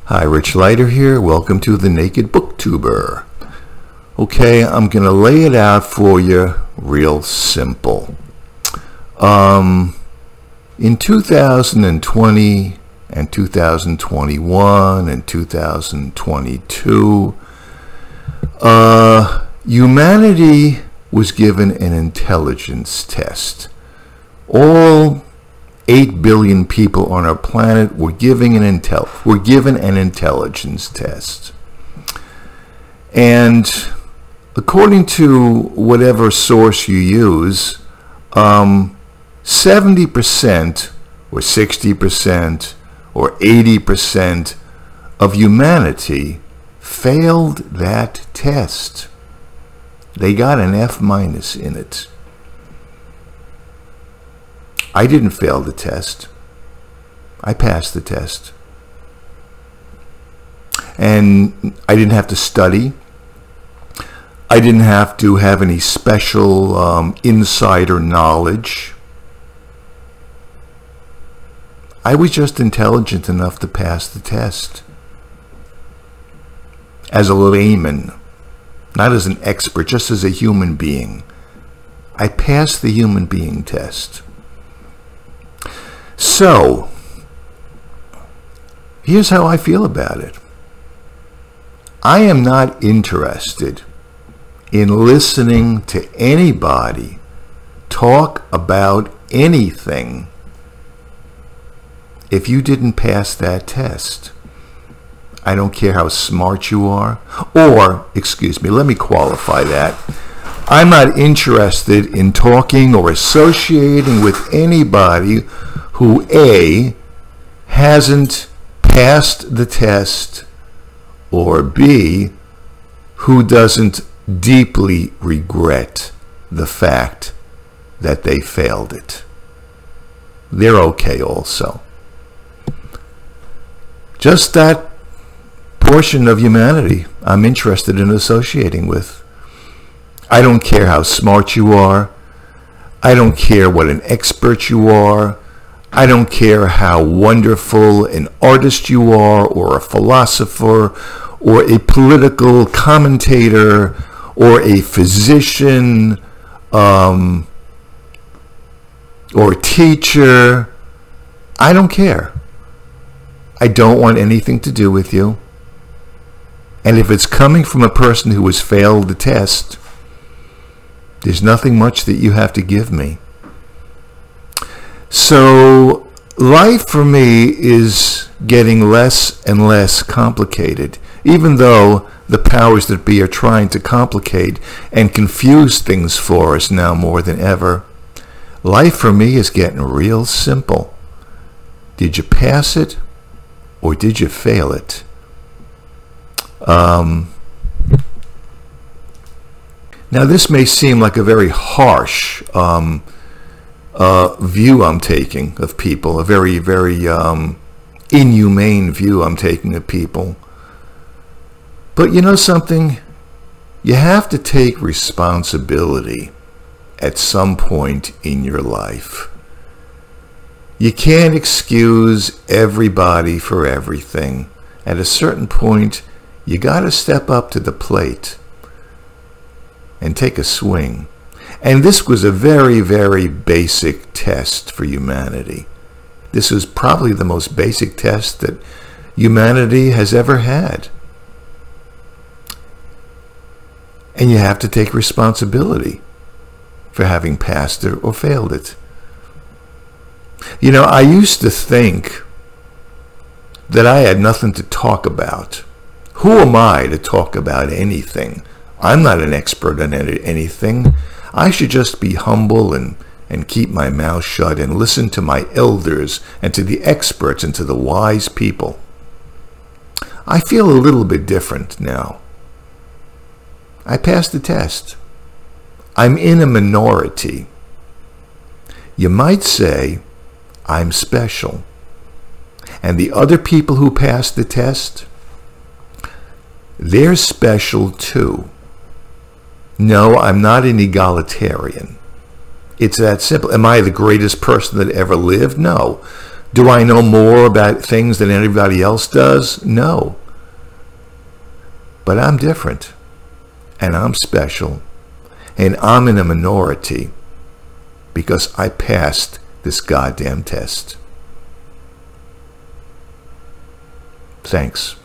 Hi, Rich Leiter here. Welcome to the Naked Booktuber. Okay, I'm going to lay it out for you real simple. In 2020 and 2021 and 2022, humanity was given an intelligence test. All 8 billion people on our planet were given an intelligence test. And according to whatever source you use, 70% or 60% or 80% of humanity failed that test. They got an F- in it. I didn't fail the test. I passed the test. And I didn't have to study. I didn't have to have any special insider knowledge. I was just intelligent enough to pass the test. As a layman, not as an expert, just as a human being. I passed the human being test. So, here's how I feel about it. I am not interested in listening to anybody talk about anything if you didn't pass that test. I don't care how smart you are, or, excuse me, let me qualify that. I'm not interested in talking or associating with anybody who A, hasn't passed the test, or B, who doesn't deeply regret the fact that they failed it. They're okay also. Just that portion of humanity I'm interested in associating with. I don't care how smart you are. I don't care what an expert you are. I don't care how wonderful an artist you are, or a philosopher, or a political commentator, or a physician, or a teacher. I don't care. I don't want anything to do with you. And if it's coming from a person who has failed the test, there's nothing much that you have to give me. So life for me is getting less and less complicated, even though the powers that be are trying to complicate and confuse things for us now more than ever. Life for me is getting real simple. Did you pass it, or did you fail it? Now this may seem like a very harsh view I'm taking of people, a very, very inhumane view I'm taking of people. But you know something? You have to take responsibility at some point in your life. You can't excuse everybody for everything. At a certain point, you got to step up to the plate and take a swing. And this was a very, very basic test for humanity. This was probably the most basic test that humanity has ever had. And you have to take responsibility for having passed it or failed it. You know, I used to think that I had nothing to talk about. Who am I to talk about anything? I'm not an expert on anything. I should just be humble and keep my mouth shut and listen to my elders and to the experts and to the wise people. I feel a little bit different now. I passed the test. I'm in a minority. You might say I'm special. And the other people who passed the test, they're special too. No, I'm not an egalitarian. It's that simple. Am I the greatest person that ever lived? No. Do I know more about things than everybody else does? No. But I'm different. And I'm special. And I'm in a minority because I passed this goddamn test. Thanks.